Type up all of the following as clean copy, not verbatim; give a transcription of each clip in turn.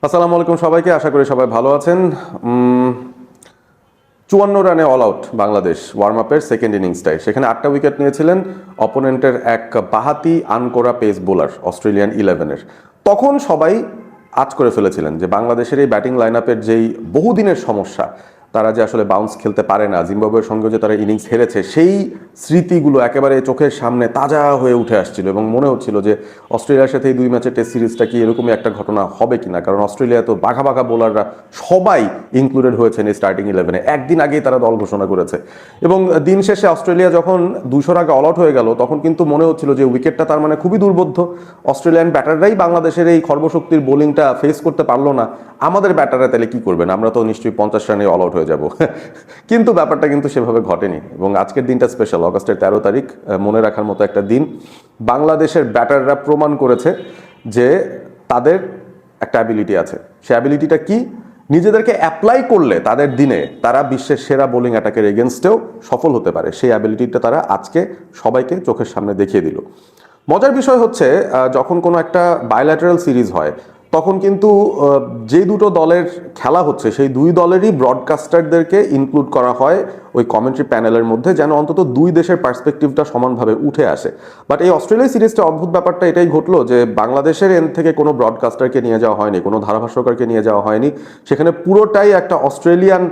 আসসালামু আলাইকুম সবাইকে, আশা করি সবাই ভালো আছেন। 54 রানে অল আউট বাংলাদেশ ওয়ার্ম আপের সেকেন্ড ইনিংসটায়। সেখানে 8টা উইকেট নিয়েছিলেন অপোনেন্টের এক বাহাতি আনকোরা পেস বোলার অস্ট্রেলিয়ান 11-এর। তখন সবাই আঁচ করে ফেলেছিলেন যে বাংলাদেশের এই ব্যাটিং লাইন আপের যেই বহুদিনের সমস্যা, তারা যে আসলে বাউন্স খেলতে পারে না, জিম্বাবুয়ের সঙ্গে যে তারা ইনিংস হেরেছে, সেই স্মৃতিগুলো একেবারে চোখের সামনে তাজা হয়ে উঠে আসছিল এবং মনে হচ্ছিল যে অস্ট্রেলিয়ার সাথে এই 2 ম্যাচের টেস্ট সিরিজটা কি এরকমই একটা ঘটনা হবে কিনা। কারণ অস্ট্রেলিয়া তো বাঘা বাঘা বোলাররা সবাই ইনক্লুডেড হয়েছেন এই স্টার্টিং 11-এ। একদিন আগেই তারা দল ঘোষণা করেছে এবং দিন শেষে অস্ট্রেলিয়া যখন 200 আগে অল আউট হয়ে গেল, তখন কিন্তু মনে হচ্ছিল যে উইকেটটা তার মানে খুবই দুর্বোধ্য। অস্ট্রেলিয়ান ব্যাটাররাই বাংলাদেশের এই খর্বশক্তির বোলিংটা ফেস করতে পারলো না, আমাদের ব্যাটাররা তাহলে কি করবেন, আমরা তো নিশ্চয়ই 50 রানে অল আউট হয়ে যাব। কিন্তু ব্যাপারটা কিন্তু সেভাবে ঘটেনি এবং আজকের দিনটা স্পেশাল। অগাস্টের 13 তারিখ, মনে রাখার মতো একটা দিন। বাংলাদেশের ব্যাটাররা প্রমাণ করেছে যে তাদের একটা অ্যাবিলিটি আছে। সে অ্যাবিলিটিটা কি? নিজেদেরকে অ্যাপ্লাই করলে তাদের দিনে তারা বিশ্বের সেরা বোলিং অ্যাটাকের এগেনস্টেও সফল হতে পারে। সেই অ্যাবিলিটিটা তারা আজকে সবাইকে চোখের সামনে দেখিয়ে দিল। মজার বিষয় হচ্ছে, যখন কোনো একটা বায়োল্যাটারাল সিরিজ হয়, তখন কিন্তু যে দুটো দলের খেলা হচ্ছে সেই দুই দলেরই ব্রডকাস্টারদেরকে ইনক্লুড করা হয় ওই কমেন্ট্রি প্যানেলের মধ্যে, যেন অন্তত দুই দেশের পার্সপেক্টিভটা সমানভাবে উঠে আসে। বাট এই অস্ট্রেলিয়া সিরিজটা অদ্ভুত ব্যাপারটা এটাই ঘটলো যে বাংলাদেশের এন্ড থেকে কোনো ব্রডকাস্টারকে নিয়ে যাওয়া হয়নি, কোনো ধারাভাষ্যকারকে নিয়ে যাওয়া হয়নি। সেখানে পুরোটাই একটা অস্ট্রেলিয়ান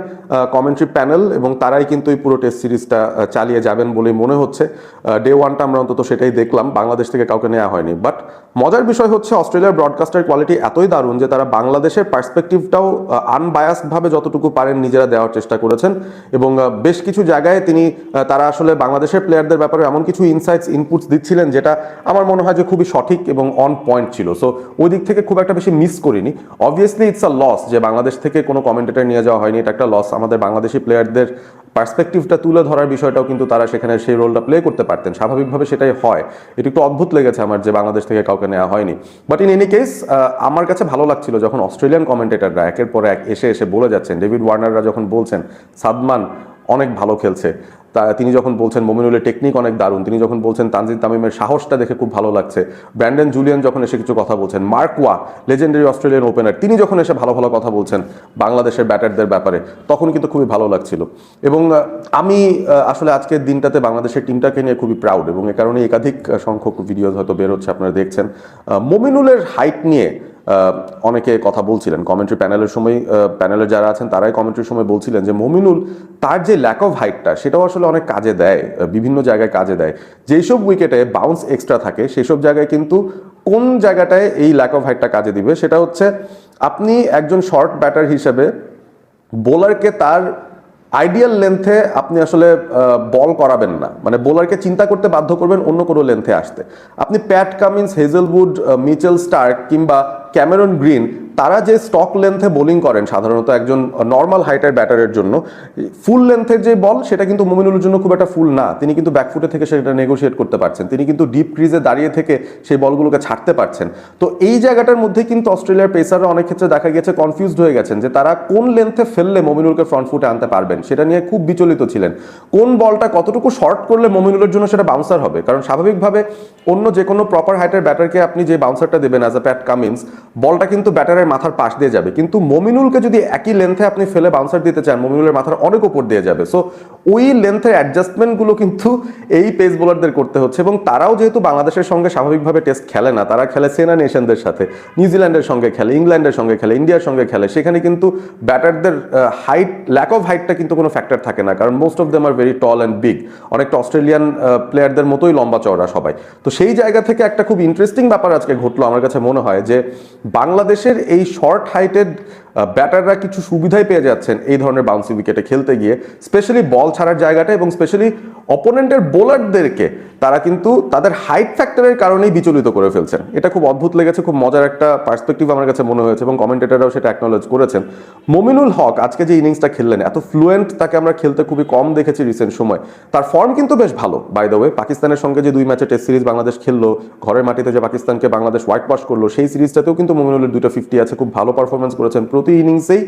কমেন্ট্রি প্যানেল এবং তারাই কিন্তু এই পুরো টেস্ট সিরিজটা চালিয়ে যাবেন বলেই মনে হচ্ছে। ডে ওয়ানটা আমরা অন্তত সেটাই দেখলাম, বাংলাদেশ থেকে কাউকে নেওয়া হয়নি। বাট মজার বিষয় হচ্ছে অস্ট্রেলিয়ার ব্রডকাস্টার কোয়ালিটি এতই দারুণ যে তারা বাংলাদেশের পার্সপেক্টিভটাও আনবায়াসডভাবে যতটুকু পারেন নিজেরা দেওয়ার চেষ্টা করেছেন এবং বেশ কিছু জায়গায় তারা আসলে বাংলাদেশের প্লেয়ারদের ব্যাপারে এমন কিছু ইনসাইটস ইনপুটস দিচ্ছিলেন যেটা আমার মনে হয় যে খুবই সঠিক এবং অন পয়েন্ট ছিল। সো ওই দিক থেকে খুব একটা বেশি মিস করিনি। অবভিয়াসলি ইটস আ লস যে বাংলাদেশ থেকে কোনো কমেন্টেটর নিয়ে যাওয়া হয়নি, এটা একটা লস। আমাদের বাংলাদেশি প্লেয়ারদের পার্সপেক্টিভটা তুলে ধরার বিষয়টাও কিন্তু তারা সেখানে সেই রোলটা প্লে করতে পারতেন, স্বাভাবিকভাবে সেটাই হয়। এটা একটু অদ্ভুত লেগেছে আমার যে বাংলাদেশ থেকে কাউকে নেওয়া হয়নি। বাট ইন এনি কেস, আমার কাছে ভালো লাগছিল যখন অস্ট্রেলিয়ান কমেন্টেটররা একের পর এক এসে এসে বলে যাচ্ছেন। ডেভিড ওয়ার্নাররা যখন বলছেন সাদমান অনেক ভালো খেলছে, তিনি যখন বলছেন মমিনুলের টেকনিক অনেক দারুণ, তিনি যখন বলছেন তানজিদ তামিমের সাহসটা দেখে খুব ভালো লাগছে, ব্র্যান্ডন জুলিয়ান যখন এসে কিছু কথা বলছেন, মার্ক ওয়া লেজেন্ডারি অস্ট্রেলিয়ান ওপেনার তিনি যখন এসে ভালো ভালো কথা বলছেন বাংলাদেশের ব্যাটারদের ব্যাপারে, তখন কিন্তু খুবই ভালো লাগছিল। এবং আমি আসলে আজকের দিনটাতে বাংলাদেশের টিমটাকে নিয়ে খুবই প্রাউড এবং এ কারণে একাধিক সংখ্যক ভিডিও হয়তো বের হচ্ছে, আপনারা দেখছেন। মমিনুলের হাইট নিয়ে অনেকে কথা বলছিলেন কমেন্ট্রি প্যানেলের সময়, প্যানেলের যারা আছেন তারাই কমেন্ট্রির সময় বলছিলেন যে মমিনুল তার যে ল্যাক অফ হাইটটা সেটাও আসলে অনেক কাজে দেয়, বিভিন্ন জায়গায় কাজে দেয়। যেসব উইকেটে বাউন্স এক্সট্রা থাকে সেসব জায়গায় কিন্তু কোন জায়গাটায় এই ল্যাক অফ হাইটটা কাজে দিবে সেটা হচ্ছে, আপনি একজন শর্ট ব্যাটার হিসেবে বোলারকে তার আইডিয়াল লেন্থে আপনি আসলে বল করাবেন না, মানে বোলারকে চিন্তা করতে বাধ্য করবেন অন্য কোনো লেন্থে আসতে। আপনি Pat Cummins, Hazlewood, Mitchell Starc কিংবা ক্যামেরন গ্রিন, তারা যে স্টক লেন্থে বোলিং করেন সাধারণত একজন নর্মাল হাইটের ব্যাটারের জন্য, ফুল লেন্থের যে বল সেটা কিন্তু মমিনুলের জন্য খুব একটা ফুল না। তিনি কিন্তু ব্যাকফুটে থেকে সেটা নেগোশিয়েট করতে পারছেন, তিনি কিন্তু ডিপ ক্রিজে দাঁড়িয়ে থেকে সেই বলগুলোকে ছাড়তে পারছেন। তো এই জায়গাটার মধ্যে কিন্তু অস্ট্রেলিয়ার পেসাররা অনেক ক্ষেত্রে দেখা গেছে কনফিউজড হয়ে গেছেন যে তারা কোন লেন্থে ফেললে মমিনুলকে ফ্রন্ট ফুটে আনতে পারবেন, সেটা নিয়ে খুব বিচলিত ছিলেন। কোন বলটা কতটুকু শর্ট করলে মমিনুলের জন্য সেটা বাউন্সার হবে, কারণ স্বাভাবিকভাবে অন্য যে কোনো প্রপার হাইটের ব্যাটারকে আপনি যে বাউন্সারটা দেবেন অ্যাজ আ প্যাট কামিন্স, বলটা কিন্তু ব্যাটারের মাথার পাশ দিয়ে যাবে, কিন্তু মমিনুলকে যদি একই লেন্থে আপনি ফেলে বাউন্সার দিতে চান মমিনুলের মাথার অনেক উপর দিয়ে যাবে। সো ওই লেন্থের অ্যাডজাস্টমেন্টগুলো কিন্তু এই পেস বোলারদের করতে হচ্ছে এবং তারাও যেহেতু বাংলাদেশের সঙ্গে স্বাভাবিকভাবে টেস্ট খেলে না, তারা খেলে সেনা নেশনদের সাথে, নিউজিল্যান্ডের সঙ্গে খেলে, ইংল্যান্ডের সঙ্গে খেলে, ইন্ডিয়ার সঙ্গে খেলে, সেখানে কিন্তু ব্যাটারদের হাইট, ল্যাক অফ হাইটটা কিন্তু কোনো ফ্যাক্টর থাকে না, কারণ most of them are very tall and big, অনেকটা অস্ট্রেলিয়ান প্লেয়ারদের মতোই লম্বা চওড়া সবাই। তো সেই জায়গা থেকে একটা খুব ইন্টারেস্টিং ব্যাপার আজকে ঘটলো আমার কাছে মনে হয় যে বাংলাদেশের এই শর্ট হাইটেড ব্যাটাররা কিছু সুবিধাই পেয়ে যাচ্ছেন এই ধরনের বাউন্সি উইকেটে খেলতে গিয়ে, স্পেশালি বল ছাড়ার জায়গাটা এবং স্পেশালি অপোনেন্টের বোলারদেরকে তারা কিন্তু তাদের হাইট ফ্যাক্টরের কারণেই বিচলিত করে ফেলছেন। এটা খুব অদ্ভুত লেগেছে, খুব মজার একটা পার্সপেক্টিভ আমার কাছে মনে হয়েছে এবং কমেন্টেটররাও সেটা অ্যাকনোলেজ করেছেন। মমিনুল হক আজকে যে ইনিংসটা খেললেন, এত ফ্লুয়েন্ট তাকে আমরা খেলতে খুবই কম দেখেছি রিসেন্ট সময়। তার ফর্ম কিন্তু বেশ ভালো বাই দ্য ওয়ে। পাকিস্তানের সঙ্গে যে 2 ম্যাচে টেস্ট সিরিজ বাংলাদেশ খেললো, ঘরের মাটিতে যে পাকিস্তানকে বাংলাদেশ হোয়াইট ওয়াশ করলো, সেই সিরিজটাতেও কিন্তু মমিনুলের 2টা 50 আছে, খুব ভালো পারফরমেন্স করেছেন। প্রতি ইনিংসেই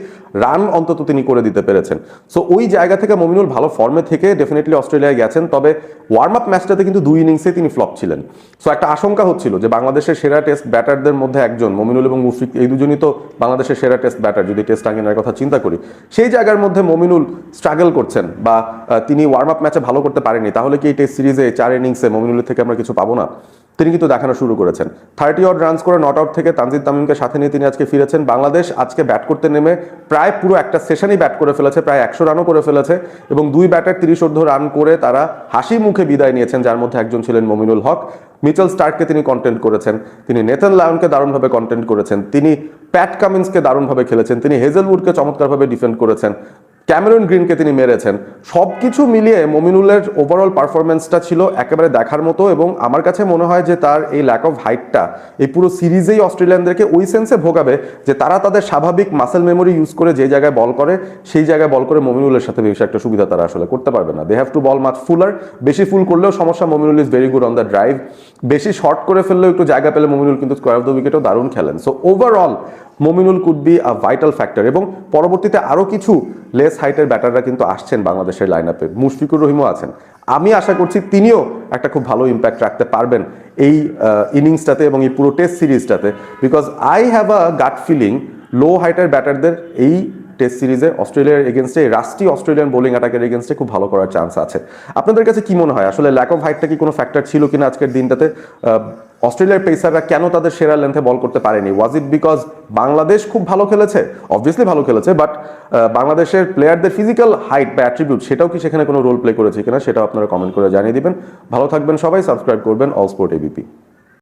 রান অন্তত তিনি করে দিতে পেরেছেন। সো ওই জায়গা থেকে মমিনুল ভালো ফর্মে থেকে ডেফিনেটলি অস্ট্রেলিয়ায় গেছেন, তবে ওয়ার্ম আপ ম্যাচটাতে কিন্তু 2 ইনিংসে তিনি ফ্লপ ছিলেন। সো একটা আশঙ্কা হচ্ছিল যে বাংলাদেশের সেরা টেস্ট ব্যাটারদের মধ্যে একজন মমিনুল এবং মুশফিক, এই দুজনই তো বাংলাদেশের সেরা টেস্ট ব্যাটার যদি টেস্ট আঙ্গিনার কথা চিন্তা করি। সেই জায়গার মধ্যে মমিনুল স্ট্রাগল করছেন বা তিনি ওয়ার্ম আপ ম্যাচে ভালো করতে পারেনি, তাহলে কি এই টেস্ট সিরিজে 4 ইনিংসে মমিনুলের থেকে আমরা কিছু পাবো না? তিনি কিন্তু দেখানো শুরু করেছেন। 30 অড রানস করে নট আউট থেকে তানজিদ তামিমকে সাথে নিয়ে তিনি আজকে ফিরেছেন। বাংলাদেশ আজকে ব্যাট করতে নেমে প্রায় পুরো একটা সেশনই ব্যাট করে ফেলেছে, প্রায় 100 রানও করে ফেলেছে এবং 2 ব্যাটার 30 রান করে তারা হাসি মুখে বিদায় নিয়েছেন, যার মধ্যে একজন ছিলেন মমিনুল হক। মিচেল স্টার্ককে তিনি কন্টেন্ট করেছেন, তিনি নেথান লায়নকে দারুণভাবে কন্টেন্ট করেছেন, তিনি প্যাট কামিন্সকে দারুণভাবে খেলেছেন, তিনি হেজেলউডকে চমৎকারভাবে ডিফেন্ড করেছেন, ক্যামেরন গ্রিনকে তিনি মেরেছেন। সবকিছু মিলিয়ে মমিনুলের ওভারঅল পারফরমেন্সটা ছিল একেবারে দেখার মতো এবং আমার কাছে মনে হয় যে তার এই ল্যাক অফ হাইটটা এই পুরো সিরিজেই অস্ট্রেলিয়ানদেরকে ওই সেন্সে ভোগাবে যে তারা তাদের স্বাভাবিক মাসেল মেমোরি ইউজ করে যে জায়গায় বল করে সেই জায়গায় বল করে মমিনুলের সাথে বেশি একটা সুবিধা তারা আসলে করতে পারবে না। They have to bowl much fuller. বেশি ফুল করলেও সমস্যা, Mominul is very good on the drive. বেশি শর্ট করে ফেললেও একটু জায়গা পেলে মমিনুল কিন্তু স্কোয়ার অফ দ্য উইকেটও দারুণ খেলেন। So overall Mominul could be a vital factor এবং পরবর্তীতে আরও কিছু লেস হাইটের ব্যাটাররা কিন্তু আসছেন বাংলাদেশের লাইন আপে। মুশফিকুর রহিমও আছেন। আমি আশা করছি তিনিও একটা খুব ভালো ইম্প্যাক্ট রাখতে পারবেন এই ইনিংসটাতে এবং এই পুরো টেস্ট সিরিজটাতে, because I have a gut feeling low হাইটের ব্যাটারদের এই টেস্ট সিরিজে অস্ট্রেলিয়ার এগেনস্টে, রাষ্ট্রীয় অস্ট্রেলিয়ান বোলিং অ্যাটাকের এগেনস্টে খুব ভালো করার চান্স আছে। আপনাদের কাছে কি মনে হয় আসলে ল্যাক অফ হাইটটা কি কোনো ফ্যাক্টর ছিল কিনা আজকের দিনটাতে? অস্ট্রেলিয়ার পেসাররা কেন তাদের সেরা লেন্থে বল করতে পারেনি? ওয়াজ ইট বিকজ বাংলাদেশ খুব ভালো খেলেছে? অবভিয়াসলি ভালো খেলেছে, বাট বাংলাদেশের প্লেয়ারদের ফিজিক্যাল হাইট বা অ্যাট্রিবিউট সেটাও কি সেখানে কোনো রোল প্লে করেছে কিনা সেটাও আপনারা কমেন্ট করে জানিয়ে দিবেন। ভালো থাকবেন সবাই, সাবস্ক্রাইব করবেন অল স্পোর্ট এবিপি।